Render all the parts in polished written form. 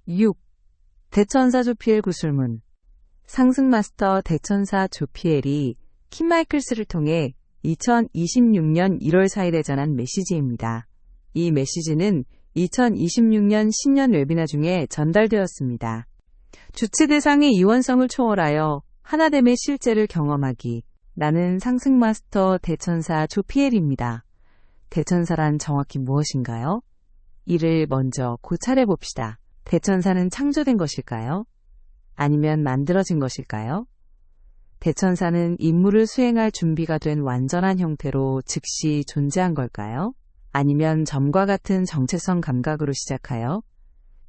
6. 대천사 조피엘 구술문. 상승마스터 대천사 조피엘이 킴 마이클스를 통해 2026년 1월 4일에 전한 메시지입니다. 이 메시지는 2026년 신년 웨비나 중에 전달되었습니다. 주체 대상의 이원성을 초월하여 하나됨의 실제를 경험하기. 나는 상승마스터 대천사 조피엘입니다. 대천사란 정확히 무엇인가요? 이를 먼저 고찰해 봅시다. 대천사는 창조된 것일까요? 아니면 만들어진 것일까요? 대천사는 임무를 수행할 준비가 된 완전한 형태로 즉시 존재한 걸까요? 아니면 점과 같은 정체성 감각으로 시작하여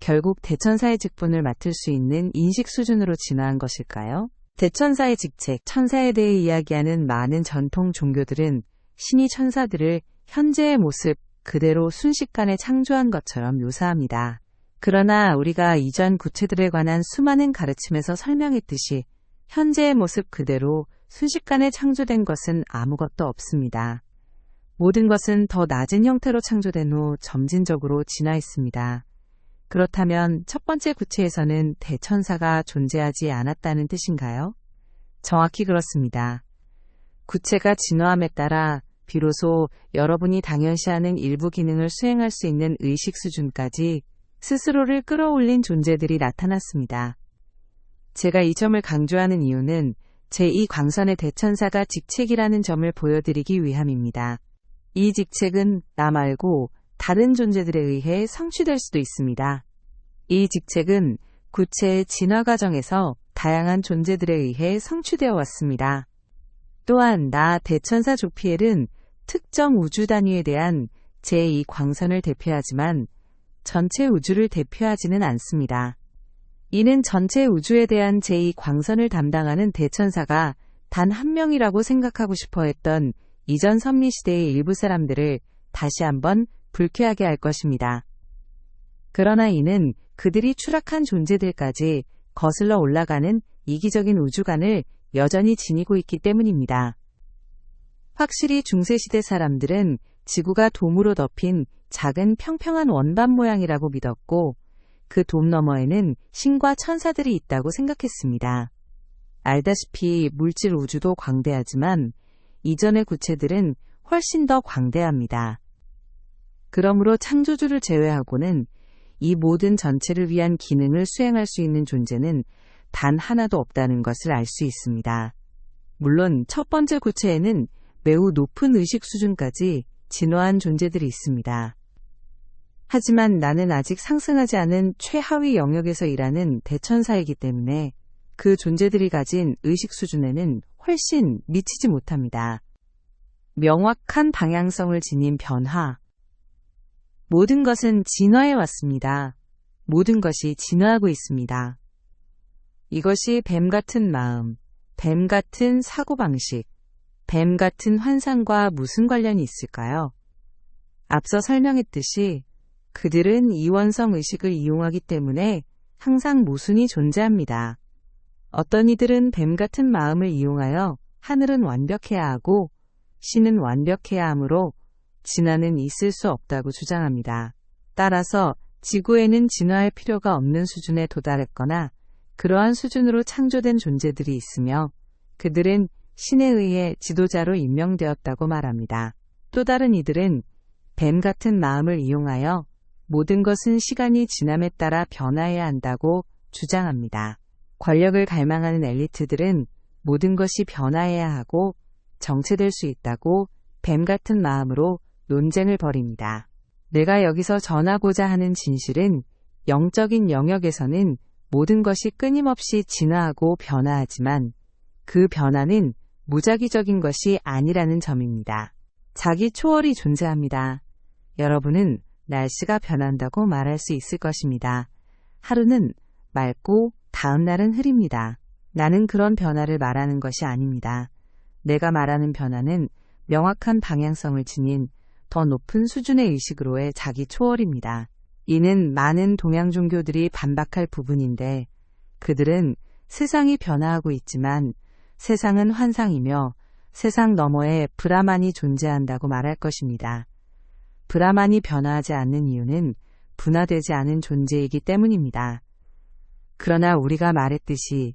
결국 대천사의 직분을 맡을 수 있는 인식 수준으로 진화한 것일까요? 대천사의 직책, 천사에 대해 이야기하는 많은 전통 종교들은 신이 천사들을 현재의 모습 그대로 순식간에 창조한 것처럼 묘사합니다. 그러나 우리가 이전 구체들에 관한 수많은 가르침에서 설명했듯이 현재의 모습 그대로 순식간에 창조된 것은 아무것도 없습니다. 모든 것은 더 낮은 형태로 창조된 후 점진적으로 진화했습니다. 그렇다면 첫 번째 구체에서는 대천사가 존재하지 않았다는 뜻인가요? 정확히 그렇습니다. 구체가 진화함에 따라 비로소 여러분이 당연시하는 일부 기능을 수행할 수 있는 의식 수준까지 스스로를 끌어올린 존재들이 나타났습니다. 제가 이 점을 강조하는 이유는 제2광선의 대천사가 직책이라는 점을 보여드리기 위함입니다. 이 직책은 나 말고 다른 존재들에 의해 성취될 수도 있습니다. 이 직책은 구체의 진화 과정에서 다양한 존재들에 의해 성취되어 왔습니다. 또한 나 대천사 조피엘은 특정 우주 단위에 대한 제2광선을 대표하지만 전체 우주를 대표하지는 않습니다. 이는 전체 우주에 대한 제2광선을 담당하는 대천사가 단 한 명이라고 생각하고 싶어 했던 이전 선미시대의 일부 사람들을 다시 한번 불쾌하게 할 것입니다. 그러나 이는 그들이 추락한 존재들까지 거슬러 올라가는 이기적인 우주관을 여전히 지니고 있기 때문입니다. 확실히 중세시대 사람들은 지구가 돔으로 덮인 작은 평평한 원반 모양이라고 믿었고 그 돔 너머에는 신과 천사들이 있다고 생각했습니다. 알다시피 물질 우주도 광대하지만 이전의 구체들은 훨씬 더 광대합니다. 그러므로 창조주를 제외하고는 이 모든 전체를 위한 기능을 수행할 수 있는 존재는 단 하나도 없다는 것을 알 수 있습니다. 물론 첫 번째 구체에는 매우 높은 의식 수준까지 진화한 존재들이 있습니다. 하지만 나는 아직 상승하지 않은 최하위 영역에서 일하는 대천사이기 때문에 그 존재들이 가진 의식 수준에는 훨씬 미치지 못합니다. 명확한 방향성을 지닌 변화. 모든 것은 진화해 왔습니다. 모든 것이 진화하고 있습니다. 이것이 뱀 같은 마음, 뱀 같은 사고방식, 뱀 같은 환상과 무슨 관련이 있을까요? 앞서 설명했듯이 그들은 이원성 의식을 이용하기 때문에 항상 모순이 존재합니다. 어떤 이들은 뱀 같은 마음을 이용하여 하늘은 완벽해야 하고 신은 완벽해야 하므로 진화는 있을 수 없다고 주장합니다. 따라서 지구에는 진화할 필요가 없는 수준에 도달했거나 그러한 수준으로 창조된 존재들이 있으며 그들은 신에 의해 지도자로 임명되었다고 말합니다. 또 다른 이들은 뱀 같은 마음을 이용하여 모든 것은 시간이 지남에 따라 변화해야 한다고 주장합니다. 권력을 갈망하는 엘리트들은 모든 것이 변화해야 하고 정체될 수 있다고 뱀 같은 마음으로 논쟁을 벌입니다. 내가 여기서 전하고자 하는 진실은 영적인 영역에서는 모든 것이 끊임없이 진화하고 변화하지만 그 변화는 무작위적인 것이 아니라는 점입니다. 자기 초월이 존재합니다. 여러분은 날씨가 변한다고 말할 수 있을 것입니다. 하루는 맑고 다음 날은 흐립니다. 나는 그런 변화를 말하는 것이 아닙니다. 내가 말하는 변화는 명확한 방향성을 지닌 더 높은 수준의 의식으로의 자기 초월입니다. 이는 많은 동양 종교들이 반박할 부분인데 그들은 세상이 변화하고 있지만 세상은 환상이며 세상 너머에 브라만이 존재한다고 말할 것입니다. 브라만이 변화하지 않는 이유는 분화되지 않은 존재이기 때문입니다. 그러나 우리가 말했듯이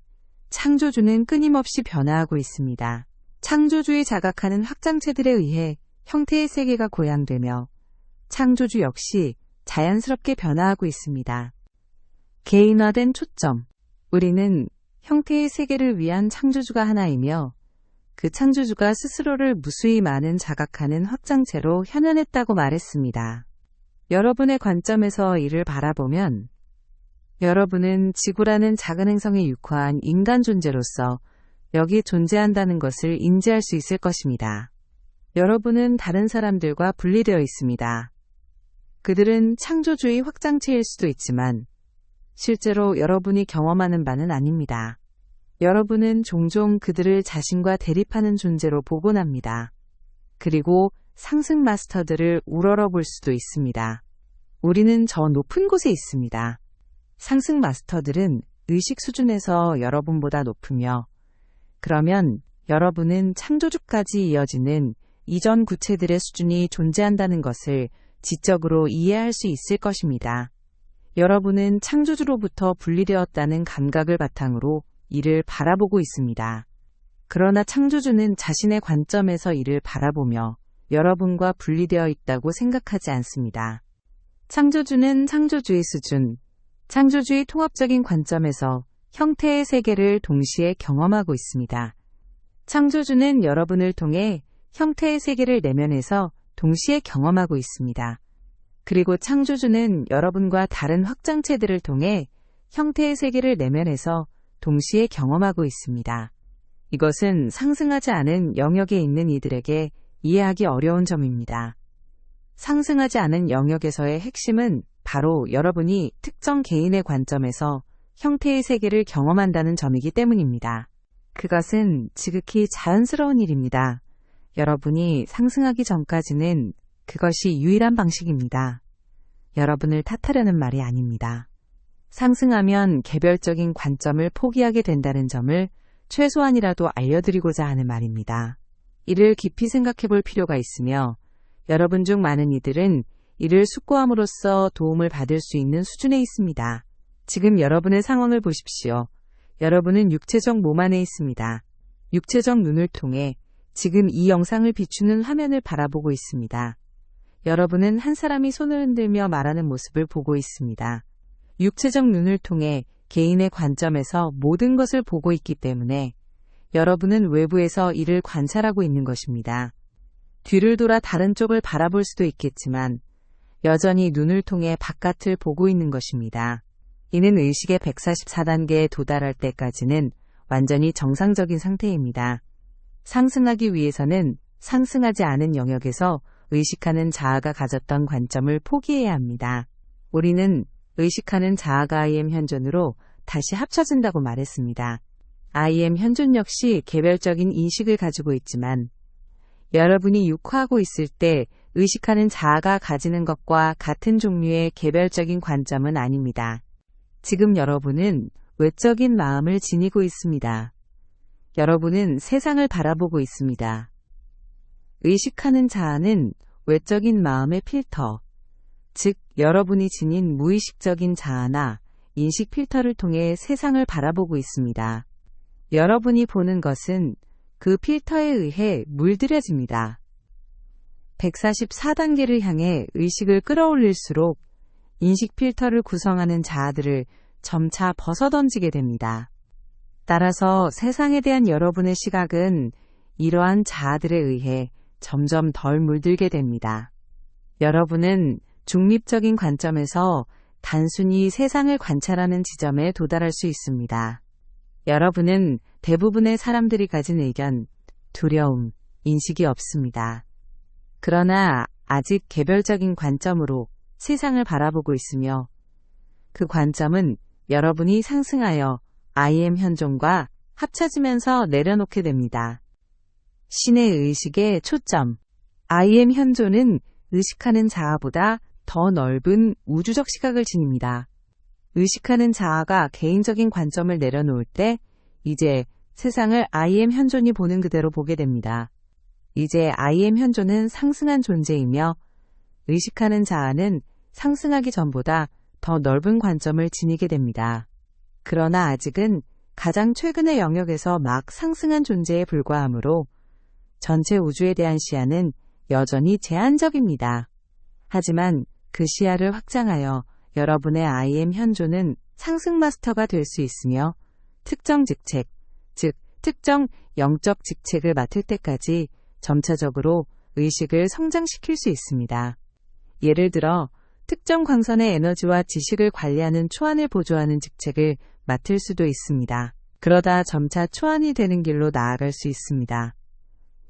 창조주는 끊임없이 변화하고 있습니다. 창조주의 자각하는 확장체들에 의해 형태의 세계가 고양되며 창조주 역시 자연스럽게 변화하고 있습니다. 개인화된 초점. 우리는 형태의 세계를 위한 창조주가 하나이며 그 창조주가 스스로를 무수히 많은 자각하는 확장체로 현현했다고 말했습니다. 여러분의 관점에서 이를 바라보면 여러분은 지구라는 작은 행성에 육화한 인간 존재로서 여기 존재한다는 것을 인지할 수 있을 것입니다. 여러분은 다른 사람들과 분리되어 있습니다. 그들은 창조주의 확장체일 수도 있지만 실제로 여러분이 경험하는 바는 아닙니다. 여러분은 종종 그들을 자신과 대립하는 존재로 보곤 합니다. 그리고 상승 마스터들을 우러러 볼 수도 있습니다. 우리는 저 높은 곳에 있습니다. 상승 마스터들은 의식 수준에서 여러분보다 높으며 그러면 여러분은 창조주까지 이어지는 이전 구체들의 수준이 존재한다는 것을 지적으로 이해할 수 있을 것입니다. 여러분은 창조주로부터 분리되었다는 감각을 바탕으로 이를 바라보고 있습니다. 그러나 창조주는 자신의 관점에서 이를 바라보며 여러분과 분리되어 있다고 생각하지 않습니다. 창조주는 창조주의 수준, 창조주의 통합적인 관점에서 형태의 세계를 동시에 경험하고 있습니다. 창조주는 여러분을 통해 형태의 세계를 내면에서 동시에 경험하고 있습니다. 그리고 창조주는 여러분과 다른 확장체들을 통해 형태의 세계를 내면에서 동시에 경험하고 있습니다. 이것은 상승하지 않은 영역에 있는 이들에게 이해하기 어려운 점입니다. 상승하지 않은 영역에서의 핵심은 바로 여러분이 특정 개인의 관점에서 형태의 세계를 경험한다는 점이기 때문입니다. 그것은 지극히 자연스러운 일입니다. 여러분이 상승하기 전까지는 그것이 유일한 방식입니다. 여러분을 탓하려는 말이 아닙니다. 상승하면 개별적인 관점을 포기하게 된다는 점을 최소한이라도 알려드리고자 하는 말입니다. 이를 깊이 생각해 볼 필요가 있으며 여러분 중 많은 이들은 이를 숙고함으로써 도움을 받을 수 있는 수준에 있습니다. 지금 여러분의 상황을 보십시오. 여러분은 육체적 몸 안에 있습니다. 육체적 눈을 통해 지금 이 영상을 비추는 화면을 바라보고 있습니다. 여러분은 한 사람이 손을 흔들며 말하는 모습을 보고 있습니다. 육체적 눈을 통해 개인의 관점에서 모든 것을 보고 있기 때문에 여러분은 외부에서 이를 관찰하고 있는 것입니다. 뒤를 돌아 다른 쪽을 바라볼 수도 있겠지만 여전히 눈을 통해 바깥을 보고 있는 것입니다. 이는 의식의 144단계에 도달할 때까지는 완전히 정상적인 상태입니다. 상승하기 위해서는 상승하지 않은 영역에서 의식하는 자아가 가졌던 관점을 포기해야 합니다. 우리는 의식하는 자아가 I am 현존으로 다시 합쳐진다고 말했습니다. I am 현존 역시 개별적인 인식을 가지고 있지만 여러분이 육화하고 있을 때 의식하는 자아가 가지는 것과 같은 종류의 개별적인 관점은 아닙니다. 지금 여러분은 외적인 마음을 지니고 있습니다. 여러분은 세상을 바라보고 있습니다. 의식하는 자아는 외적인 마음의 필터, 즉 여러분이 지닌 무의식적인 자아나 인식 필터를 통해 세상을 바라보고 있습니다. 여러분이 보는 것은 그 필터에 의해 물들여집니다. 144단계를 향해 의식을 끌어올릴수록 인식 필터를 구성하는 자아들을 점차 벗어던지게 됩니다. 따라서 세상에 대한 여러분의 시각은 이러한 자아들에 의해 점점 덜 물들게 됩니다. 여러분은 중립적인 관점에서 단순히 세상을 관찰하는 지점에 도달할 수 있습니다. 여러분은 대부분의 사람들이 가진 의견, 두려움, 인식이 없습니다. 그러나 아직 개별적인 관점으로 세상을 바라보고 있으며 그 관점은 여러분이 상승하여 I am 현존과 합쳐지면서 내려놓게 됩니다. 신의 의식의 초점. I am 현존은 의식하는 자아보다 더 넓은 우주적 시각을 지닙니다. 의식하는 자아가 개인적인 관점을 내려놓을 때 이제 세상을 I am 현존이 보는 그대로 보게 됩니다. 이제 I am 현존은 상승한 존재이며 의식하는 자아는 상승하기 전보다 더 넓은 관점을 지니게 됩니다. 그러나 아직은 가장 최근의 영역에서 막 상승한 존재에 불과하므로 전체 우주에 대한 시야는 여전히 제한적입니다. 하지만 그 시야를 확장하여 여러분의 IM 현존은 상승 마스터가 될 수 있으며 특정 직책, 즉 특정 영적 직책을 맡을 때까지 점차적으로 의식을 성장시킬 수 있습니다. 예를 들어 특정 광선의 에너지와 지식을 관리하는 초안을 보조하는 직책을 맡을 수도 있습니다. 그러다 점차 초안이 되는 길로 나아갈 수 있습니다.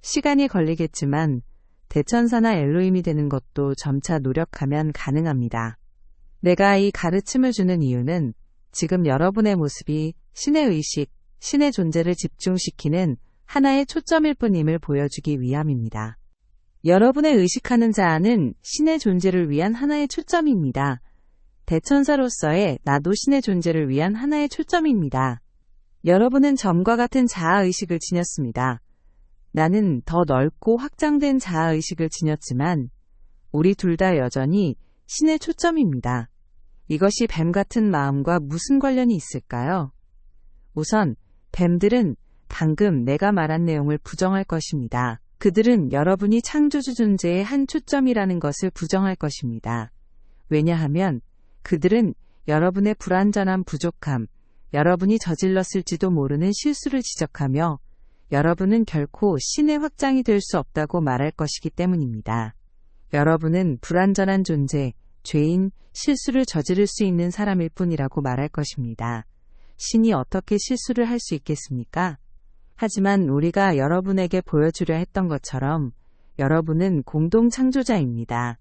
시간이 걸리겠지만 대천사나 엘로힘이 되는 것도 점차 노력하면 가능합니다. 내가 이 가르침을 주는 이유는 지금 여러분의 모습이 신의 의식, 신의 존재를 집중시키는 하나의 초점일 뿐임을 보여주기 위함입니다. 여러분의 의식하는 자아는 신의 존재를 위한 하나의 초점입니다. 대천사로서의 나도 신의 존재를 위한 하나의 초점입니다. 여러분은 점과 같은 자아의식을 지녔습니다. 나는 더 넓고 확장된 자아의식을 지녔지만 우리 둘 다 여전히 신의 초점입니다. 이것이 뱀 같은 마음과 무슨 관련이 있을까요? 우선 뱀들은 방금 내가 말한 내용을 부정할 것입니다. 그들은 여러분이 창조주 존재의 한 초점이라는 것을 부정할 것입니다. 왜냐하면 그들은 여러분의 불완전한 부족함, 여러분이 저질렀을지도 모르는 실수를 지적하며 여러분은 결코 신의 확장이 될 수 없다고 말할 것이기 때문입니다. 여러분은 불완전한 존재, 죄인, 실수를 저지를 수 있는 사람일 뿐이라고 말할 것입니다. 신이 어떻게 실수를 할 수 있겠습니까? 하지만 우리가 여러분에게 보여주려 했던 것처럼 여러분은 공동 창조자입니다.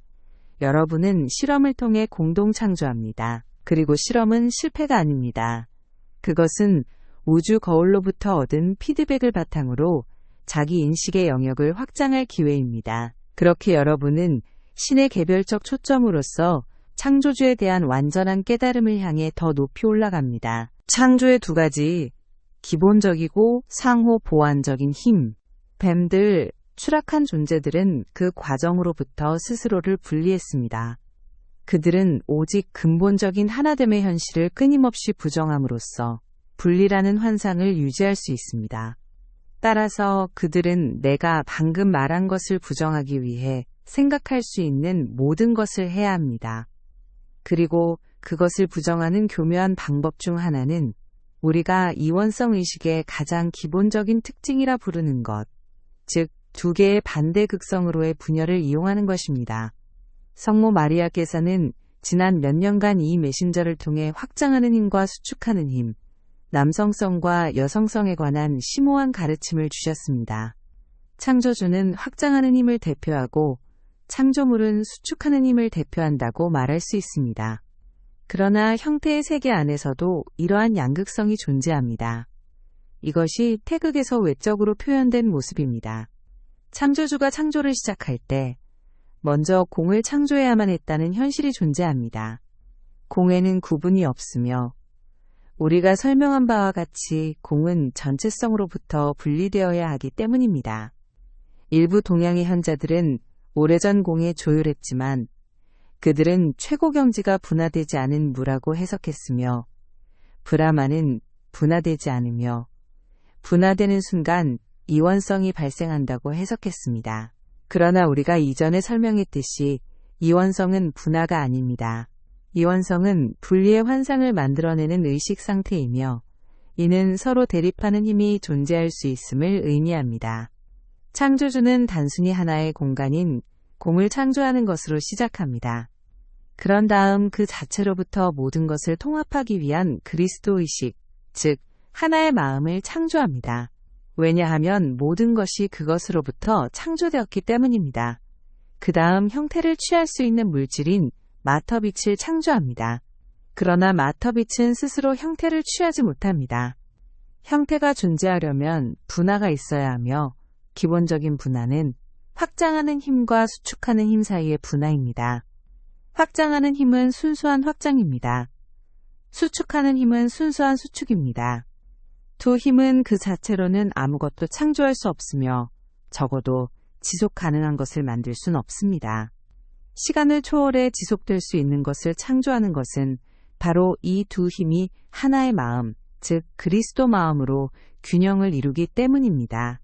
여러분은 실험을 통해 공동 창조합니다. 그리고 실험은 실패가 아닙니다. 그것은 우주 거울로부터 얻은 피드백을 바탕으로 자기 인식의 영역을 확장할 기회입니다. 그렇게 여러분은 신의 개별적 초점으로서 창조주에 대한 완전한 깨달음을 향해 더 높이 올라갑니다. 창조의 두 가지, 기본적이고 상호 보완적인 힘. 뱀들, 추락한 존재들은 그 과정으로부터 스스로를 분리했습니다. 그들은 오직 근본적인 하나됨의 현실을 끊임없이 부정함으로써 분리라는 환상을 유지할 수 있습니다. 따라서 그들은 내가 방금 말한 것을 부정하기 위해 생각할 수 있는 모든 것을 해야 합니다. 그리고 그것을 부정하는 교묘한 방법 중 하나는 우리가 이원성 의식의 가장 기본적인 특징이라 부르는 것, 즉 두 개의 반대 극성으로의 분열을 이용하는 것입니다. 성모 마리아께서는 지난 몇 년간 이 메신저를 통해 확장하는 힘과 수축하는 힘, 남성성과 여성성에 관한 심오한 가르침을 주셨습니다. 창조주는 확장하는 힘을 대표하고 창조물은 수축하는 힘을 대표한다고 말할 수 있습니다. 그러나 형태의 세계 안에서도 이러한 양극성이 존재합니다. 이것이 태극에서 외적으로 표현된 모습입니다. 창조주가 창조를 시작할 때 먼저 공을 창조해야만 했다는 현실이 존재합니다. 공에는 구분이 없으며 우리가 설명한 바와 같이 공은 전체성으로부터 분리되어야 하기 때문입니다. 일부 동양의 현자들은 오래전 공에 조율했지만 그들은 최고 경지가 분화되지 않은 무라고 해석했으며 브라만은 분화되지 않으며 분화되는 순간 이원성이 발생한다고 해석했습니다. 그러나 우리가 이전에 설명했듯이 이원성은 분화가 아닙니다. 이원성은 분리의 환상을 만들어내는 의식 상태이며 이는 서로 대립하는 힘이 존재할 수 있음을 의미합니다. 창조주는 단순히 하나의 공간인 공을 창조하는 것으로 시작합니다. 그런 다음 그 자체로부터 모든 것을 통합하기 위한 그리스도의식, 즉 하나의 마음을 창조합니다. 왜냐하면 모든 것이 그것으로부터 창조되었기 때문입니다. 그 다음 형태를 취할 수 있는 물질인 마터빛을 창조합니다. 그러나 마터빛은 스스로 형태를 취하지 못합니다. 형태가 존재하려면 분화가 있어야 하며 기본적인 분화는 확장하는 힘과 수축하는 힘 사이의 분화입니다. 확장하는 힘은 순수한 확장입니다. 수축하는 힘은 순수한 수축입니다. 두 힘은 그 자체로는 아무것도 창조할 수 없으며 적어도 지속 가능한 것을 만들 순 없습니다. 시간을 초월해 지속될 수 있는 것을 창조하는 것은 바로 이 두 힘이 하나의 마음, 즉 그리스도 마음으로 균형을 이루기 때문입니다.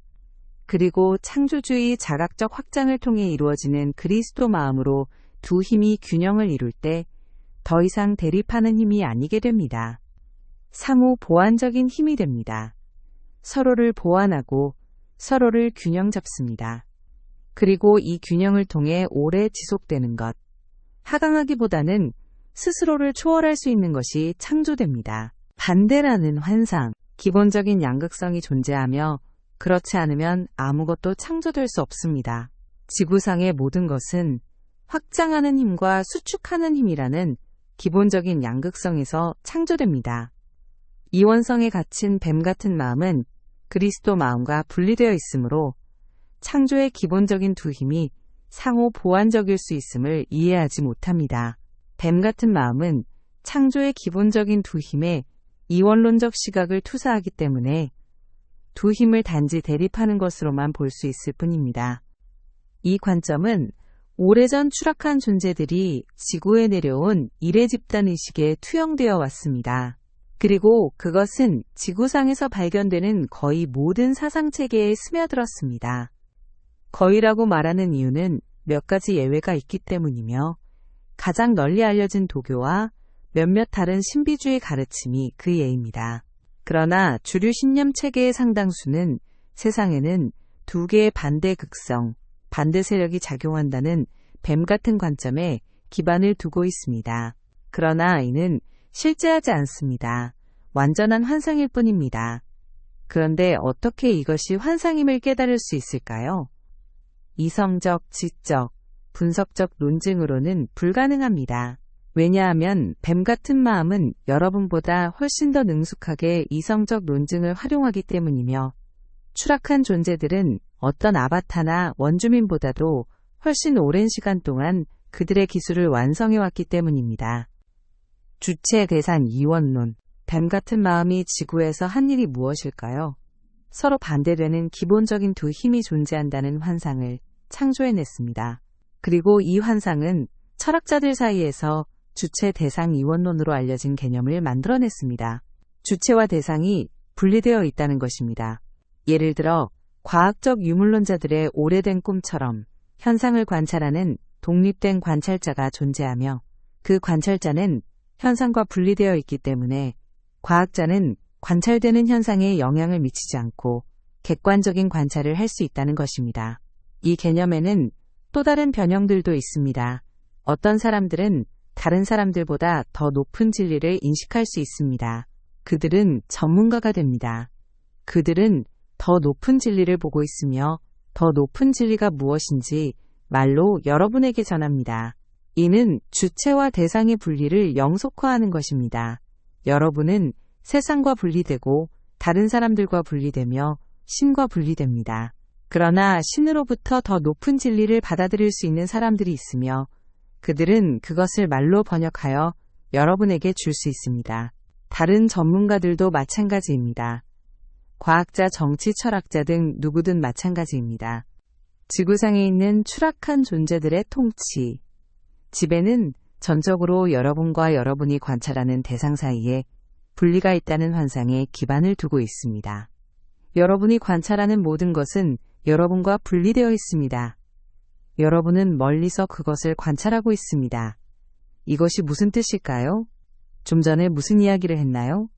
그리고 창조주의 자각적 확장을 통해 이루어지는 그리스도 마음으로 두 힘이 균형을 이룰 때 더 이상 대립하는 힘이 아니게 됩니다. 상호 보완적인 힘이 됩니다. 서로를 보완하고 서로를 균형 잡습니다. 그리고 이 균형을 통해 오래 지속되는 것, 하강하기보다는 스스로를 초월할 수 있는 것이 창조됩니다. 반대라는 환상, 기본적인 양극성이 존재하며 그렇지 않으면 아무것도 창조될 수 없습니다. 지구상의 모든 것은 확장하는 힘과 수축하는 힘이라는 기본적인 양극성에서 창조됩니다. 이원성에 갇힌 뱀 같은 마음은 그리스도 마음과 분리되어 있으므로 창조의 기본적인 두 힘이 상호 보완적일 수 있음을 이해하지 못합니다. 뱀 같은 마음은 창조의 기본적인 두 힘에 이원론적 시각을 투사하기 때문에 두 힘을 단지 대립하는 것으로만 볼 수 있을 뿐입니다. 이 관점은 오래전 추락한 존재들이 지구에 내려온 이래 집단 의식에 투영되어 왔습니다. 그리고 그것은 지구상에서 발견되는 거의 모든 사상체계에 스며들었습니다. 거의라고 말하는 이유는 몇 가지 예외가 있기 때문이며 가장 널리 알려진 도교와 몇몇 다른 신비주의 가르침이 그 예입니다. 그러나 주류 신념 체계의 상당수는 세상에는 두 개의 반대 극성, 반대 세력이 작용한다는 뱀 같은 관점에 기반을 두고 있습니다. 그러나 이는 실제하지 않습니다. 완전한 환상일 뿐입니다. 그런데 어떻게 이것이 환상임을 깨달을 수 있을까요? 이성적, 지적, 분석적 논증으로는 불가능합니다. 왜냐하면 뱀 같은 마음은 여러분보다 훨씬 더 능숙하게 이성적 논증을 활용하기 때문이며 추락한 존재들은 어떤 아바타나 원주민보다도 훨씬 오랜 시간 동안 그들의 기술을 완성해왔기 때문입니다. 주체 대상 이원론, 뱀 같은 마음이 지구에서 한 일이 무엇일까요? 서로 반대되는 기본적인 두 힘이 존재한다는 환상을 창조해냈습니다. 그리고 이 환상은 철학자들 사이에서 주체 대상 이원론으로 알려진 개념을 만들어냈습니다. 주체와 대상이 분리되어 있다는 것입니다. 예를 들어 과학적 유물론자들의 오래된 꿈처럼 현상을 관찰하는 독립된 관찰자가 존재하며 그 관찰자는 현상과 분리되어 있기 때문에 과학자는 관찰되는 현상에 영향을 미치지 않고 객관적인 관찰을 할 수 있다는 것입니다. 이 개념에는 또 다른 변형들도 있습니다. 어떤 사람들은 다른 사람들보다 더 높은 진리를 인식할 수 있습니다. 그들은 전문가가 됩니다. 그들은 더 높은 진리를 보고 있으며 더 높은 진리가 무엇인지 말로 여러분에게 전합니다. 이는 주체와 대상의 분리를 영속화하는 것입니다. 여러분은 세상과 분리되고 다른 사람들과 분리되며 신과 분리됩니다. 그러나 신으로부터 더 높은 진리를 받아들일 수 있는 사람들이 있으며 그들은 그것을 말로 번역하여 여러분에게 줄 수 있습니다. 다른 전문가들도 마찬가지입니다. 과학자, 정치, 철학자 등 누구든 마찬가지입니다. 지구상에 있는 추락한 존재들의 통치, 지배는 전적으로 여러분과 여러분이 관찰하는 대상 사이에 분리가 있다는 환상에 기반을 두고 있습니다. 여러분이 관찰하는 모든 것은 여러분과 분리되어 있습니다. 여러분은 멀리서 그것을 관찰하고 있습니다. 이것이 무슨 뜻일까요? 좀 전에 무슨 이야기를 했나요?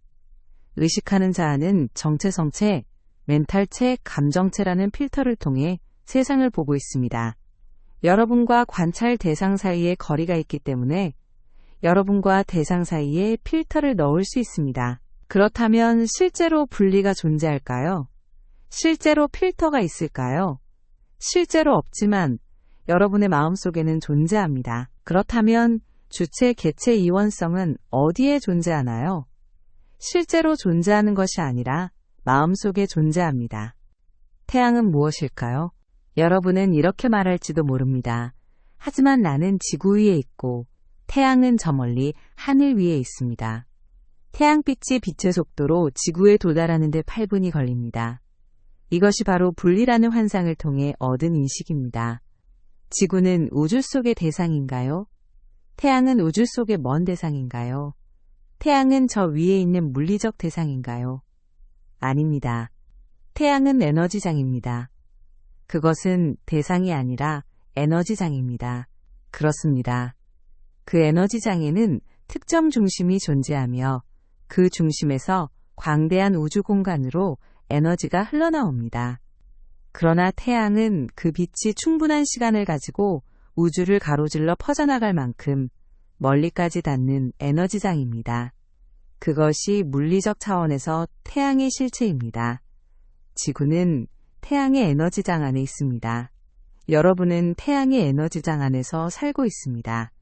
의식하는 자아는 정체성체, 멘탈체, 감정체라는 필터를 통해 세상을 보고 있습니다. 여러분과 관찰 대상 사이에 거리가 있기 때문에 여러분과 대상 사이에 필터를 넣을 수 있습니다. 그렇다면 실제로 분리가 존재할까요? 실제로 필터가 있을까요? 실제로 없지만 여러분의 마음속에는 존재합니다. 그렇다면 주체, 개체 이원성은 어디에 존재하나요? 실제로 존재하는 것이 아니라 마음속에 존재합니다. 태양은 무엇일까요? 여러분은 이렇게 말할지도 모릅니다. 하지만 나는 지구 위에 있고 태양은 저 멀리 하늘 위에 있습니다. 태양빛이 빛의 속도로 지구에 도달하는 데 8분이 걸립니다. 이것이 바로 분리라는 환상을 통해 얻은 인식입니다. 지구는 우주 속의 대상인가요? 태양은 우주 속의 먼 대상인가요? 태양은 저 위에 있는 물리적 대상인가요? 아닙니다. 태양은 에너지장입니다. 그것은 대상이 아니라 에너지장입니다. 그렇습니다. 그 에너지장에는 특정 중심이 존재하며 그 중심에서 광대한 우주 공간으로 에너지가 흘러나옵니다. 그러나 태양은 그 빛이 충분한 시간을 가지고 우주를 가로질러 퍼져나갈 만큼 멀리까지 닿는 에너지장입니다. 그것이 물리적 차원에서 태양의 실체입니다. 지구는 태양의 에너지장 안에 있습니다. 여러분은 태양의 에너지장 안에서 살고 있습니다.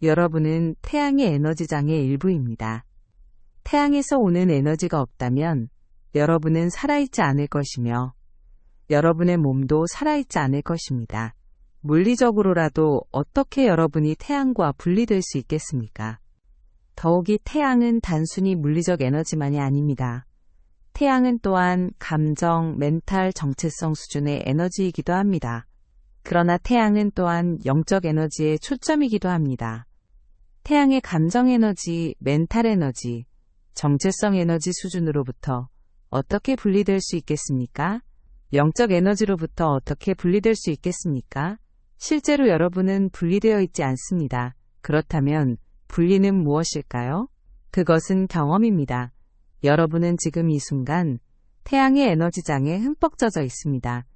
여러분은 태양의 에너지장의 일부입니다. 태양에서 오는 에너지가 없다면 여러분은 살아있지 않을 것이며 여러분의 몸도 살아있지 않을 것입니다. 물리적으로라도 어떻게 여러분이 태양과 분리될 수 있겠습니까? 더욱이 태양은 단순히 물리적 에너지만이 아닙니다. 태양은 또한 감정, 멘탈, 정체성 수준의 에너지이기도 합니다. 그러나 태양은 또한 영적 에너지의 초점이기도 합니다. 태양의 감정 에너지, 멘탈 에너지, 정체성 에너지 수준으로부터 어떻게 분리될 수 있겠습니까? 영적 에너지로부터 어떻게 분리될 수 있겠습니까? 실제로 여러분은 분리되어 있지 않습니다. 그렇다면 분리는 무엇일까요? 그것은 경험입니다. 여러분은 지금 이 순간 태양의 에너지장에 흠뻑 젖어 있습니다.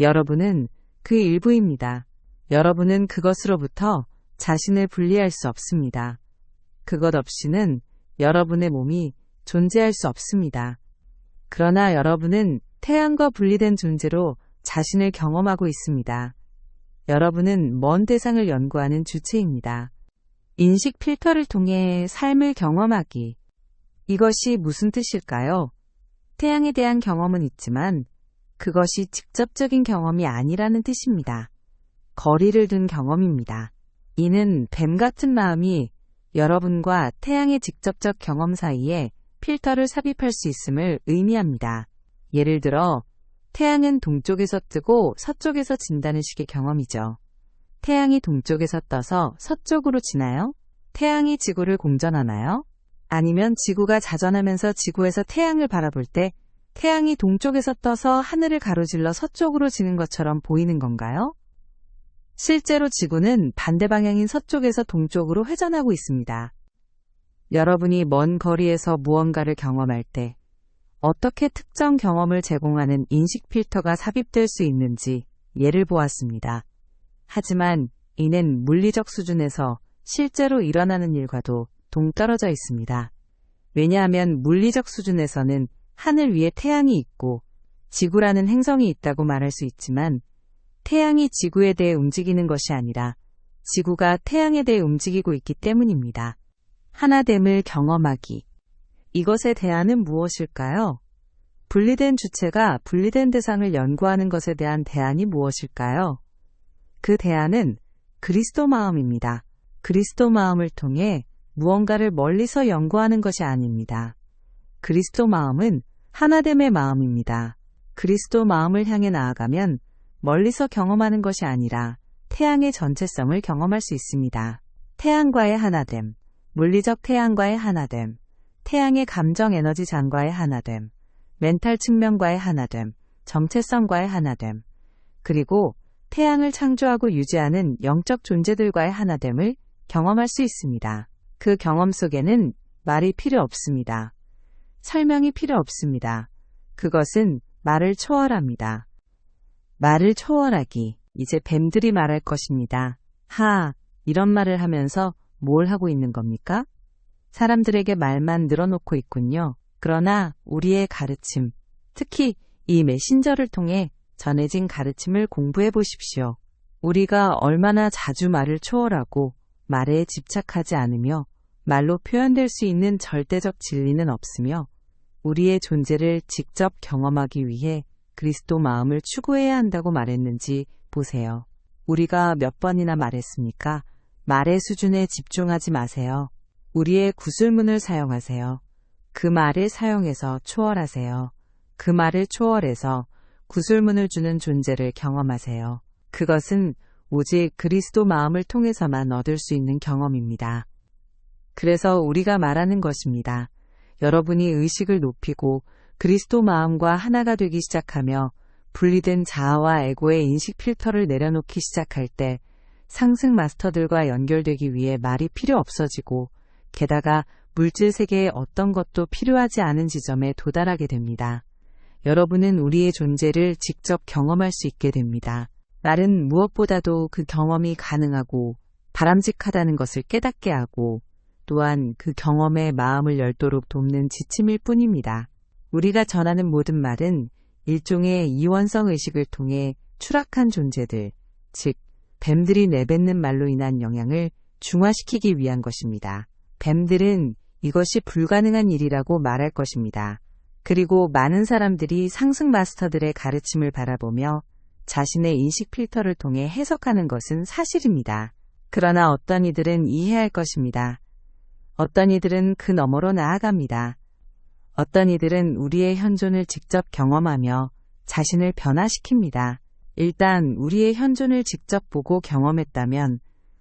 여러분은 그 일부입니다. 여러분은 그것으로부터 자신을 분리할 수 없습니다. 그것 없이는 여러분의 몸이 존재할 수 없습니다. 그러나 여러분은 태양과 분리된 존재로 자신을 경험하고 있습니다. 여러분은 먼 대상을 연구하는 주체입니다. 인식 필터를 통해 삶을 경험하기. 이것이 무슨 뜻일까요? 태양에 대한 경험은 있지만 그것이 직접적인 경험이 아니라는 뜻입니다. 거리를 둔 경험입니다. 이는 뱀 같은 마음이 여러분과 태양의 직접적 경험 사이에 필터를 삽입할 수 있음을 의미합니다. 예를 들어 태양은 동쪽에서 뜨고 서쪽에서 진다는 식의 경험이죠. 태양이 동쪽에서 떠서 서쪽으로 지나요? 태양이 지구를 공전하나요? 아니면 지구가 자전하면서 지구에서 태양을 바라볼 때 태양이 동쪽에서 떠서 하늘을 가로질러 서쪽으로 지는 것처럼 보이는 건가요? 실제로 지구는 반대 방향인 서쪽에서 동쪽으로 회전하고 있습니다. 여러분이 먼 거리에서 무언가를 경험할 때 어떻게 특정 경험을 제공하는 인식 필터가 삽입될 수 있는지 예를 보았습니다. 하지만 이는 물리적 수준에서 실제로 일어나는 일과도 동떨어져 있습니다. 왜냐하면 물리적 수준에서는 하늘 위에 태양이 있고 지구라는 행성이 있다고 말할 수 있지만 태양이 지구에 대해 움직이는 것이 아니라 지구가 태양에 대해 움직이고 있기 때문입니다. 하나됨을 경험하기. 이것의 대안은 무엇일까요? 분리된 주체가 분리된 대상을 연구하는 것에 대한 대안이 무엇일까요? 그 대안은 그리스도 마음입니다. 그리스도 마음을 통해 무언가를 멀리서 연구하는 것이 아닙니다. 그리스도 마음은 하나됨의 마음입니다. 그리스도 마음을 향해 나아가면 멀리서 경험하는 것이 아니라 태양의 전체성을 경험할 수 있습니다. 태양과의 하나됨, 물리적 태양과의 하나됨, 태양의 감정 에너지 장과의 하나됨, 멘탈 측면과의 하나됨, 정체성과의 하나됨, 그리고 태양을 창조하고 유지하는 영적 존재들과의 하나됨을 경험할 수 있습니다. 그 경험 속에는 말이 필요 없습니다. 설명이 필요 없습니다. 그것은 말을 초월합니다. 말을 초월하기. 이제 뱀들이 말할 것입니다. 이런 말을 하면서 뭘 하고 있는 겁니까? 사람들에게 말만 늘어놓고 있군요. 그러나 우리의 가르침, 특히 이 메신저를 통해 전해진 가르침을 공부해 보십시오. 우리가 얼마나 자주 말을 초월하고 말에 집착하지 않으며 말로 표현될 수 있는 절대적 진리는 없으며 우리의 존재를 직접 경험하기 위해 그리스도 마음을 추구해야 한다고 말했는지 보세요. 우리가 몇 번이나 말했습니까? 말의 수준에 집중하지 마세요. 우리의 구술문을 사용하세요. 그 말을 사용해서 초월하세요. 그 말을 초월해서 구술문을 주는 존재를 경험하세요. 그것은 오직 그리스도 마음을 통해서만 얻을 수 있는 경험입니다. 그래서 우리가 말하는 것입니다. 여러분이 의식을 높이고 그리스도 마음과 하나가 되기 시작하며 분리된 자아와 에고의 인식 필터를 내려놓기 시작할 때 상승 마스터들과 연결되기 위해 말이 필요 없어지고 게다가 물질 세계의 어떤 것도 필요하지 않은 지점에 도달하게 됩니다. 여러분은 우리의 존재를 직접 경험할 수 있게 됩니다. 말은 무엇보다도 그 경험이 가능하고 바람직하다는 것을 깨닫게 하고 또한 그 경험에 마음을 열도록 돕는 지침일 뿐입니다. 우리가 전하는 모든 말은 일종의 이원성 의식을 통해 추락한 존재들, 즉 뱀들이 내뱉는 말로 인한 영향을 중화시키기 위한 것입니다. 뱀들은 이것이 불가능한 일이라고 말할 것입니다. 그리고 많은 사람들이 상승 마스터들의 가르침을 바라보며 자신의 인식 필터를 통해 해석하는 것은 사실입니다. 그러나 어떤 이들은 이해할 것입니다. 어떤 이들은 그 너머로 나아갑니다. 어떤 이들은 우리의 현존을 직접 경험하며 자신을 변화시킵니다. 일단 우리의 현존을 직접 보고 경험했다면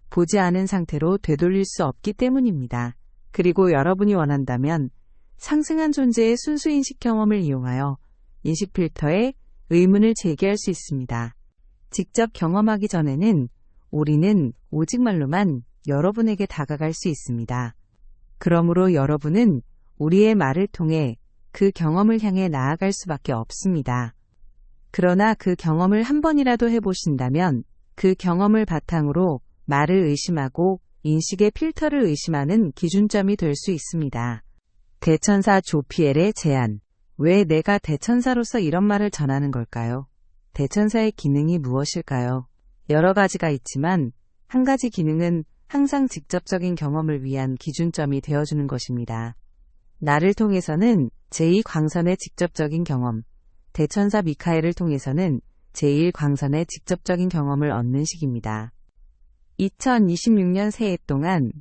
보지 않은 상태로 되돌릴 수 없기 때문입니다. 그리고 여러분이 원한다면 상승한 존재의 순수 인식 경험을 이용하여 인식 필터에 의문을 제기할 수 있습니다. 직접 경험하기 전에는 우리는 오직 말로만 여러분에게 다가갈 수 있습니다. 그러므로 여러분은 우리의 말을 통해 그 경험을 향해 나아갈 수밖에 없습니다. 그러나 그 경험을 한 번이라도 해보신다면 그 경험을 바탕으로 말을 의심하고 인식의 필터를 의심하는 기준점이 될 수 있습니다. 대천사 조피엘의 제안. 왜 내가 대천사로서 이런 말을 전하는 걸까요? 대천사의 기능이 무엇일까요? 여러 가지가 있지만 한 가지 기능은 항상 직접적인 경험을 위한 기준점이 되어주는 것입니다. 나를 통해서는 제2광선의 직접적인 경험, 대천사 미카엘을 통해서는 제1광선의 직접적인 경험을 얻는 식입니다. 2026년 새해 동안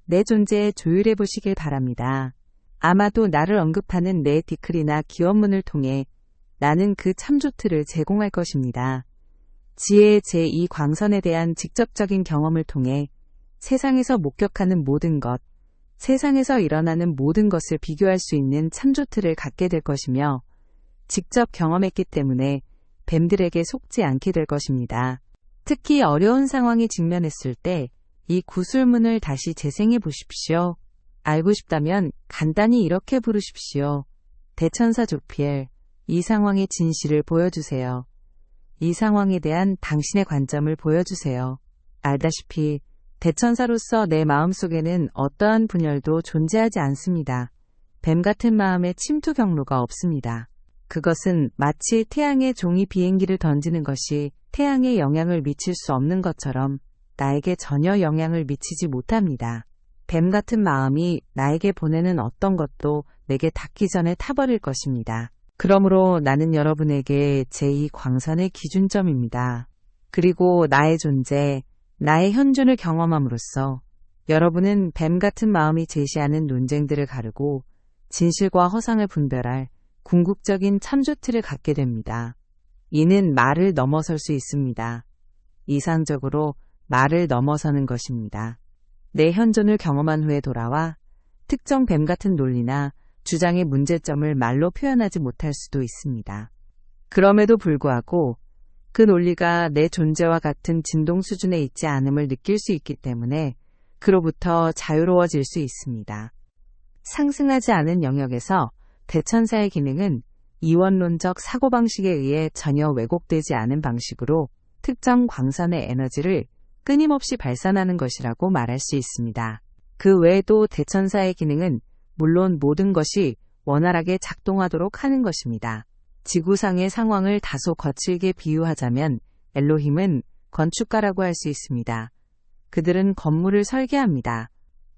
내 존재에 조율해 보시길 바랍니다. 아마도 나를 언급하는 내 디클이나 기원문을 통해 나는 그 참조틀을 제공할 것입니다. 지혜의 제2광선에 대한 직접적인 경험을 통해 세상에서 목격하는 모든 것, 세상에서 일어나는 모든 것을 비교할 수 있는 참조틀을 갖게 될 것이며 직접 경험했기 때문에 뱀들에게 속지 않게 될 것입니다. 특히 어려운 상황에 직면했을 때 이 구술문을 다시 재생해 보십시오. 알고 싶다면 간단히 이렇게 부르십시오. 대천사 조피엘, 이 상황의 진실을 보여주세요. 이 상황에 대한 당신의 관점을 보여주세요. 알다시피 대천사로서 내 마음속에는 어떠한 분열도 존재하지 않습니다. 뱀 같은 마음의 침투 경로가 없습니다. 그것은 마치 태양에 종이 비행기를 던지는 것이 태양에 영향을 미칠 수 없는 것처럼 나에게 전혀 영향을 미치지 못합니다. 뱀 같은 마음이 나에게 보내는 어떤 것도 내게 닿기 전에 타버릴 것입니다. 그러므로 나는 여러분에게 제2광선의 기준점입니다. 그리고 나의 존재, 나의 현존을 경험함으로써 여러분은 뱀 같은 마음이 제시하는 논쟁들을 가르고 진실과 허상을 분별할 궁극적인 참조틀을 갖게 됩니다. 이는 말을 넘어설 수 있습니다. 이상적으로 말을 넘어서는 것입니다. 내 현존을 경험한 후에 돌아와 특정 뱀 같은 논리나 주장의 문제점을 말로 표현하지 못할 수도 있습니다. 그럼에도 불구하고 그 논리가 내 존재와 같은 진동 수준에 있지 않음을 느낄 수 있기 때문에 그로부터 자유로워질 수 있습니다. 상승하지 않은 영역에서 대천사의 기능은 이원론적 사고방식에 의해 전혀 왜곡되지 않은 방식으로 특정 광선의 에너지를 끊임없이 발산하는 것이라고 말할 수 있습니다. 그 외에도 대천사의 기능은 물론 모든 것이 원활하게 작동하도록 하는 것입니다. 지구상의 상황을 다소 거칠게 비유하자면 엘로힘은 건축가라고 할 수 있습니다. 그들은 건물을 설계합니다.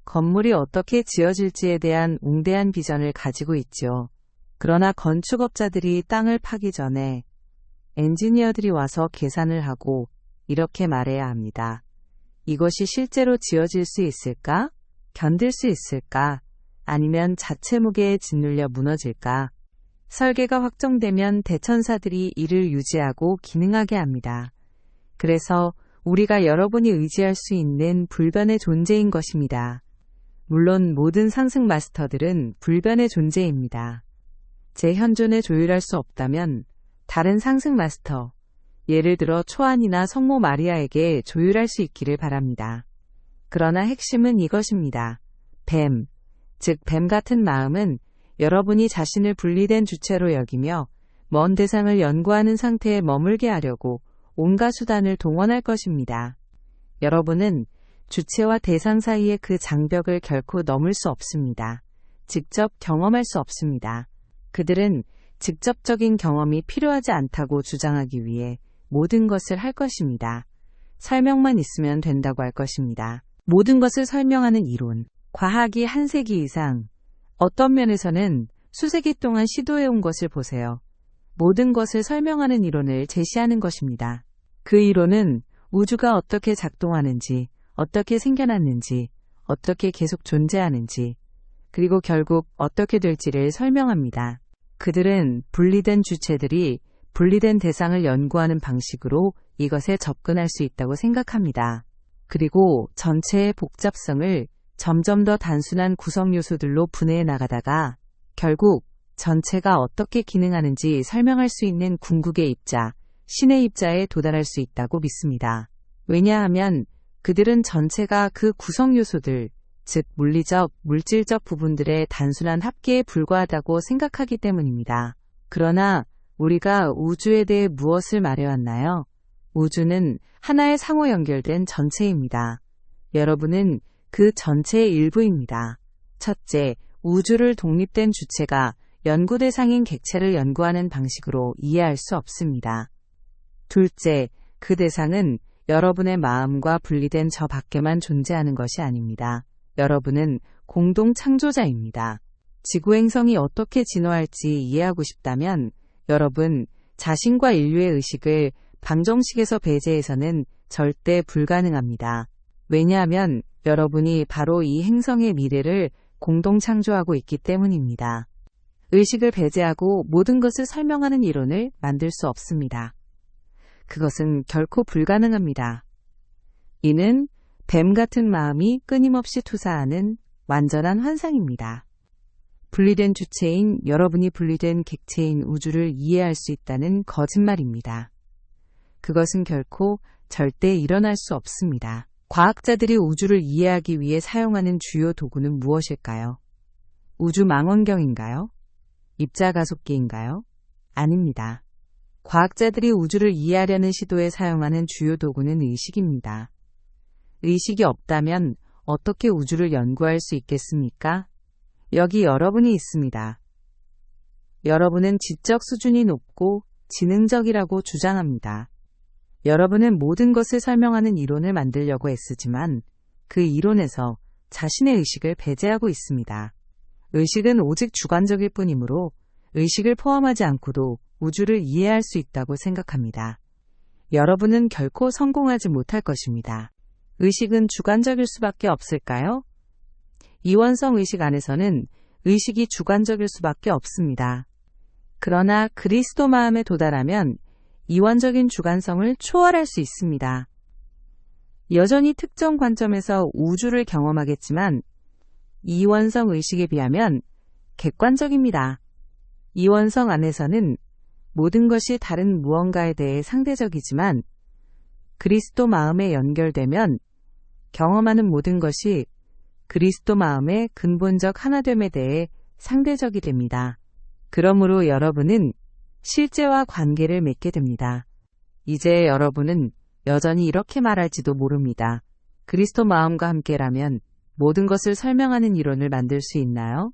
건물이 어떻게 지어질지에 대한 웅대한 비전을 가지고 있죠. 그러나 건축업자들이 땅을 파기 전에 엔지니어들이 와서 계산을 하고 이렇게 말해야 합니다. 이것이 실제로 지어질 수 있을까? 견딜 수 있을까? 아니면 자체 무게에 짓눌려 무너질까? 설계가 확정되면 대천사들이 이를 유지하고 기능하게 합니다. 그래서 우리가 여러분이 의지할 수 있는 불변의 존재인 것입니다. 물론 모든 상승 마스터들은 불변의 존재입니다. 제 현존을 조율할 수 없다면 다른 상승 마스터, 예를 들어 초안이나 성모 마리아에게 조율할 수 있기를 바랍니다. 그러나 핵심은 이것입니다. 뱀, 즉 뱀 같은 마음은 여러분이 자신을 분리된 주체로 여기며 먼 대상을 연구하는 상태에 머물게 하려고 온갖 수단을 동원할 것입니다. 여러분은 주체와 대상 사이의 그 장벽을 결코 넘을 수 없습니다. 직접 경험할 수 없습니다. 그들은 직접적인 경험이 필요하지 않다고 주장하기 위해 모든 것을 할 것입니다. 설명만 있으면 된다고 할 것입니다. 모든 것을 설명하는 이론, 과학이 한 세기 이상, 어떤 면에서는 수세기 동안 시도해온 것을 보세요. 모든 것을 설명하는 이론을 제시하는 것입니다. 그 이론은 우주가 어떻게 작동하는지, 어떻게 생겨났는지, 어떻게 계속 존재하는지, 그리고 결국 어떻게 될지를 설명합니다. 그들은 분리된 주체들이 분리된 대상을 연구하는 방식으로 이것에 접근할 수 있다고 생각합니다. 그리고 전체의 복잡성을 점점 더 단순한 구성 요소들로 분해해 나가다가 결국 전체가 어떻게 기능하는지 설명할 수 있는 궁극의 입자, 신의 입자에 도달할 수 있다고 믿습니다. 왜냐하면 그들은 전체가 그 구성 요소들, 즉 물리적, 물질적 부분들의 단순한 합계에 불과하다고 생각하기 때문입니다. 그러나 우리가 우주에 대해 무엇을 말해왔나요? 우주는 하나의 상호 연결된 전체입니다. 여러분은 그 전체의 일부입니다. 첫째, 우주를 독립된 주체가 연구 대상인 객체를 연구하는 방식으로 이해할 수 없습니다. 둘째, 그 대상은 여러분의 마음과 분리된 저 밖에만 존재하는 것이 아닙니다. 여러분은 공동 창조자입니다. 지구 행성이 어떻게 진화할지 이해하고 싶다면 여러분 자신과 인류의 의식을 방정식에서 배제해서는 절대 불가능합니다. 왜냐하면 여러분이 바로 이 행성의 미래를 공동 창조하고 있기 때문입니다. 의식을 배제하고 모든 것을 설명하는 이론을 만들 수 없습니다. 그것은 결코 불가능합니다. 이는 뱀 같은 마음이 끊임없이 투사하는 완전한 환상입니다. 분리된 주체인 여러분이 분리된 객체인 우주를 이해할 수 있다는 거짓말입니다. 그것은 결코 절대 일어날 수 없습니다. 과학자들이 우주를 이해하기 위해 사용하는 주요 도구는 무엇일까요? 우주 망원경인가요? 입자가속기인가요? 아닙니다. 과학자들이 우주를 이해하려는 시도에 사용하는 주요 도구는 의식입니다. 의식이 없다면 어떻게 우주를 연구할 수 있겠습니까? 여기 여러분이 있습니다. 여러분은 지적 수준이 높고 지능적이라고 주장합니다. 여러분은 모든 것을 설명하는 이론을 만들려고 애쓰지만 그 이론에서 자신의 의식을 배제하고 있습니다. 의식은 오직 주관적일 뿐이므로 의식을 포함하지 않고도 우주를 이해할 수 있다고 생각합니다. 여러분은 결코 성공하지 못할 것입니다. 의식은 주관적일 수밖에 없을까요? 이원성 의식 안에서는 의식이 주관적일 수밖에 없습니다. 그러나 그리스도 마음에 도달하면 이원적인 주관성을 초월할 수 있습니다. 여전히 특정 관점에서 우주를 경험하겠지만 이원성 의식에 비하면 객관적입니다. 이원성 안에서는 모든 것이 다른 무언가에 대해 상대적이지만 그리스도 마음에 연결되면 경험하는 모든 것이 그리스도 마음의 근본적 하나됨에 대해 상대적이 됩니다. 그러므로 여러분은 실제와 관계를 맺게 됩니다. 이제 여러분은 여전히 이렇게 말할지도 모릅니다. 그리스도 마음과 함께라면 모든 것을 설명하는 이론을 만들 수 있나요?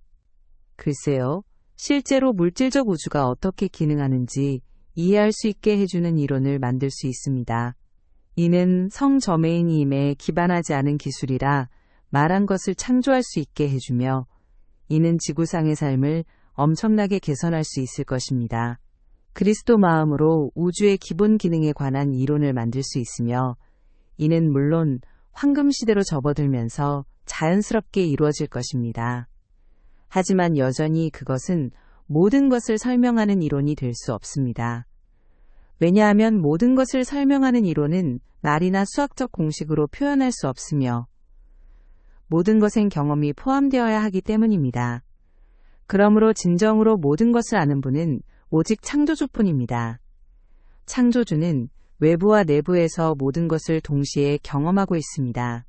글쎄요. 실제로 물질적 우주가 어떻게 기능하는지 이해할 수 있게 해주는 이론을 만들 수 있습니다. 이는 성저메인임에 기반하지 않은 기술이라 말한 것을 창조할 수 있게 해주며 이는 지구상의 삶을 엄청나게 개선할 수 있을 것입니다. 그리스도 마음으로 우주의 기본 기능에 관한 이론을 만들 수 있으며 이는 물론 황금시대로 접어들면서 자연스럽게 이루어질 것입니다. 하지만 여전히 그것은 모든 것을 설명하는 이론이 될 수 없습니다. 왜냐하면 모든 것을 설명하는 이론은 말이나 수학적 공식으로 표현할 수 없으며 모든 것엔 경험이 포함되어야 하기 때문입니다. 그러므로 진정으로 모든 것을 아는 분은 오직 창조주뿐입니다. 창조주는 외부와 내부에서 모든 것을 동시에 경험하고 있습니다.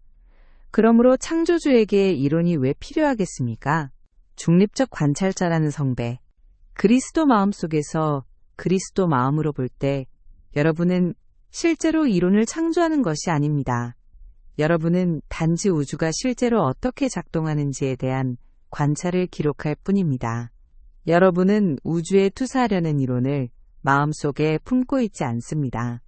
그러므로 창조주에게 이론이 왜 필요하겠습니까? 중립적 관찰자라는 성배. 그리스도 마음속에서 그리스도 마음으로 볼 때 여러분은 실제로 이론을 창조하는 것이 아닙니다. 여러분은 단지 우주가 실제로 어떻게 작동하는지에 대한 관찰을 기록할 뿐입니다. 여러분은 우주에 투사하려는 이론을 마음속에 품고 있지 않습니다.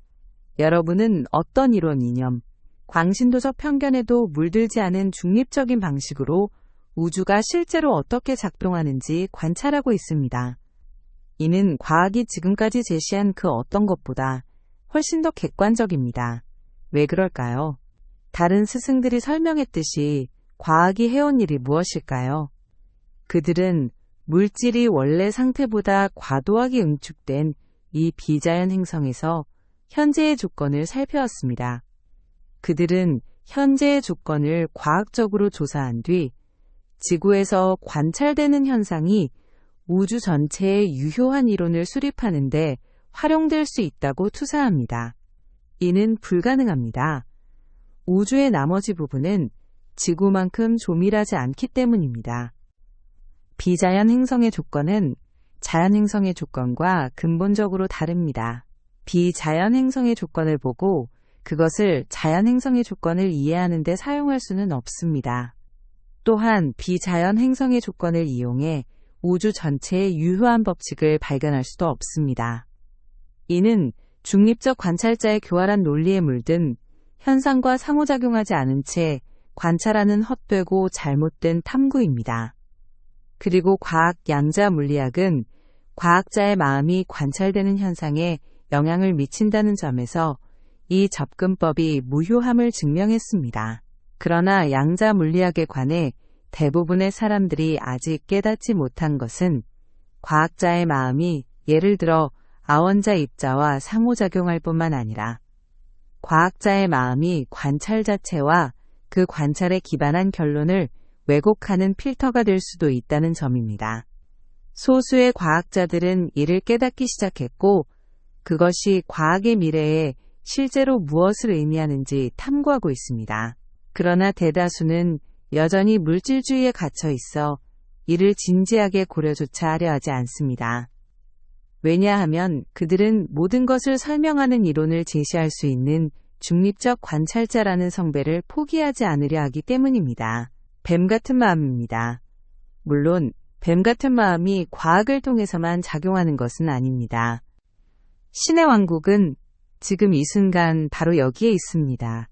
여러분은 어떤 이론 이념, 광신도적 편견에도 물들지 않은 중립적인 방식으로 우주가 실제로 어떻게 작동하는지 관찰하고 있습니다. 이는 과학이 지금까지 제시한 그 어떤 것보다 훨씬 더 객관적입니다. 왜 그럴까요? 다른 스승들이 설명했듯이 과학이 해온 일이 무엇일까요? 그들은 물질이 원래 상태보다 과도하게 응축된 이 비자연 행성에서 현재의 조건을 살펴왔습니다. 그들은 현재의 조건을 과학적으로 조사한 뒤 지구에서 관찰되는 현상이 우주 전체의 유효한 이론을 수립하는데 활용될 수 있다고 투사합니다. 이는 불가능합니다. 우주의 나머지 부분은 지구만큼 조밀하지 않기 때문입니다. 비자연 행성의 조건은 자연 행성의 조건과 근본적으로 다릅니다. 비자연 행성의 조건을 보고 그것을 자연 행성의 조건을 이해하는 데 사용할 수는 없습니다. 또한 비자연 행성의 조건을 이용해 우주 전체의 유효한 법칙을 발견할 수도 없습니다. 이는 중립적 관찰자의 교활한 논리에 물든 현상과 상호작용하지 않은 채 관찰하는 헛되고 잘못된 탐구입니다. 그리고 과학 양자 물리학은 과학자의 마음이 관찰되는 현상에 영향을 미친다는 점에서 이 접근법이 무효함을 증명했습니다. 그러나 양자 물리학에 관해 대부분의 사람들이 아직 깨닫지 못한 것은 과학자의 마음이 예를 들어 아원자 입자와 상호작용할 뿐만 아니라 과학자의 마음이 관찰 자체와 그 관찰에 기반한 결론을 왜곡하는 필터가 될 수도 있다는 점입니다. 소수의 과학자들은 이를 깨닫기 시작했고 그것이 과학의 미래에 실제로 무엇을 의미하는지 탐구하고 있습니다. 그러나 대다수는 여전히 물질주의에 갇혀 있어 이를 진지하게 고려조차 하려 하지 않습니다. 왜냐하면 그들은 모든 것을 설명하는 이론을 제시할 수 있는 중립적 관찰자라는 성배를 포기하지 않으려 하기 때문입니다. 뱀 같은 마음입니다. 물론 뱀 같은 마음이 과학을 통해서만 작용하는 것은 아닙니다. 신의 왕국은 지금 이 순간 바로 여기에 있습니다.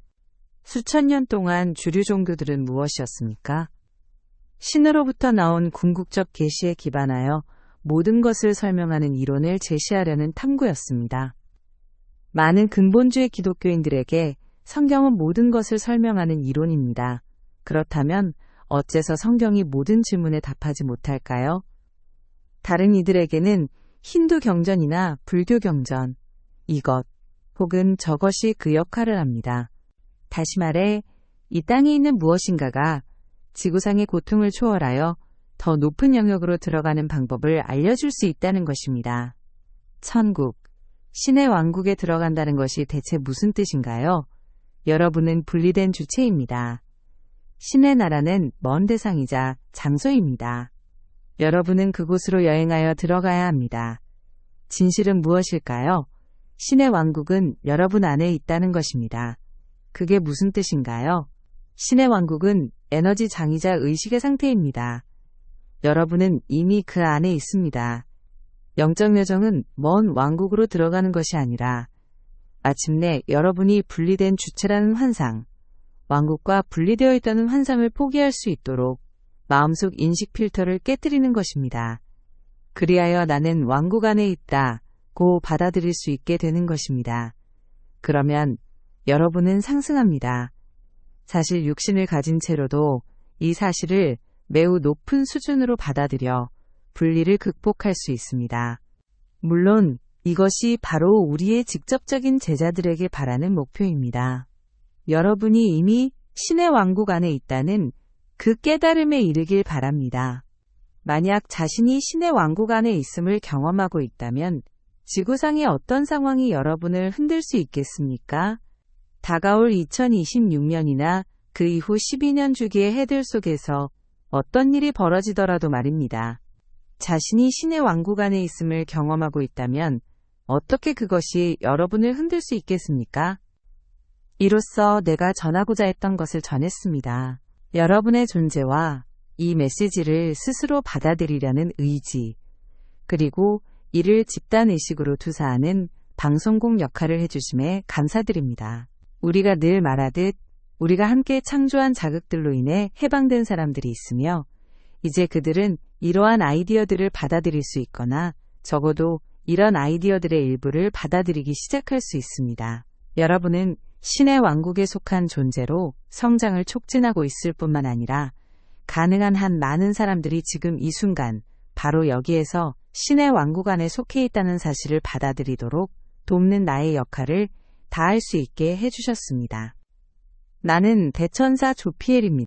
수천 년 동안 주류 종교들은 무엇이었습니까? 신으로부터 나온 궁극적 계시에 기반하여 모든 것을 설명하는 이론을 제시하려는 탐구였습니다. 많은 근본주의 기독교인들에게 성경은 모든 것을 설명하는 이론입니다. 그렇다면 어째서 성경이 모든 질문에 답하지 못할까요? 다른 이들에게는 힌두 경전이나 불교 경전, 이것 혹은 저것이 그 역할을 합니다. 다시 말해 이 땅에 있는 무엇인가가 지구상의 고통을 초월하여 더 높은 영역으로 들어가는 방법을 알려줄 수 있다는 것입니다. 천국, 신의 왕국에 들어간다는 것이 대체 무슨 뜻인가요? 여러분은 분리된 주체입니다. 신의 나라는 먼 대상이자 장소입니다. 여러분은 그곳으로 여행하여 들어가야 합니다. 진실은 무엇일까요? 신의 왕국은 여러분 안에 있다는 것입니다. 그게 무슨 뜻인가요? 신의 왕국은 에너지 장이자 의식의 상태입니다. 여러분은 이미 그 안에 있습니다. 영적 여정은 먼 왕국으로 들어가는 것이 아니라 마침내 여러분이 분리된 주체라는 환상, 왕국과 분리되어 있다는 환상을 포기할 수 있도록 마음속 인식 필터를 깨뜨리는 것입니다. 그리하여 나는 왕국 안에 있다고 받아들일 수 있게 되는 것입니다. 그러면 여러분은 상승합니다. 사실 육신을 가진 채로도 이 사실을 매우 높은 수준으로 받아들여 분리를 극복할 수 있습니다. 물론 이것이 바로 우리의 직접적인 제자들에게 바라는 목표입니다. 여러분이 이미 신의 왕국 안에 있다는 그 깨달음에 이르길 바랍니다. 만약 자신이 신의 왕국 안에 있음을 경험하고 있다면 지구상의 어떤 상황이 여러분을 흔들 수 있겠습니까? 다가올 2026년이나 그 이후 12년 주기의 해들 속에서 어떤 일이 벌어지더라도 말입니다. 자신이 신의 왕국 안에 있음을 경험하고 있다면 어떻게 그것이 여러분을 흔들 수 있겠습니까? 이로써 내가 전하고자 했던 것을 전했습니다. 여러분의 존재와 이 메시지를 스스로 받아들이려는 의지, 그리고 이를 집단의식으로 투사하는 방송국 역할을 해주심에 감사드립니다. 우리가 늘 말하듯 우리가 함께 창조한 자극들로 인해 해방된 사람들이 있으며 이제 그들은 이러한 아이디어들을 받아들일 수 있거나 적어도 이런 아이디어들의 일부를 받아들이기 시작할 수 있습니다. 여러분은 신의 왕국에 속한 존재로 성장을 촉진하고 있을 뿐만 아니라 가능한 한 많은 사람들이 지금 이 순간 바로 여기에서 신의 왕국 안에 속해 있다는 사실을 받아들이도록 돕는 나의 역할을 다할 수 있게 해주셨습니다. 나는 대천사 조피엘입니다.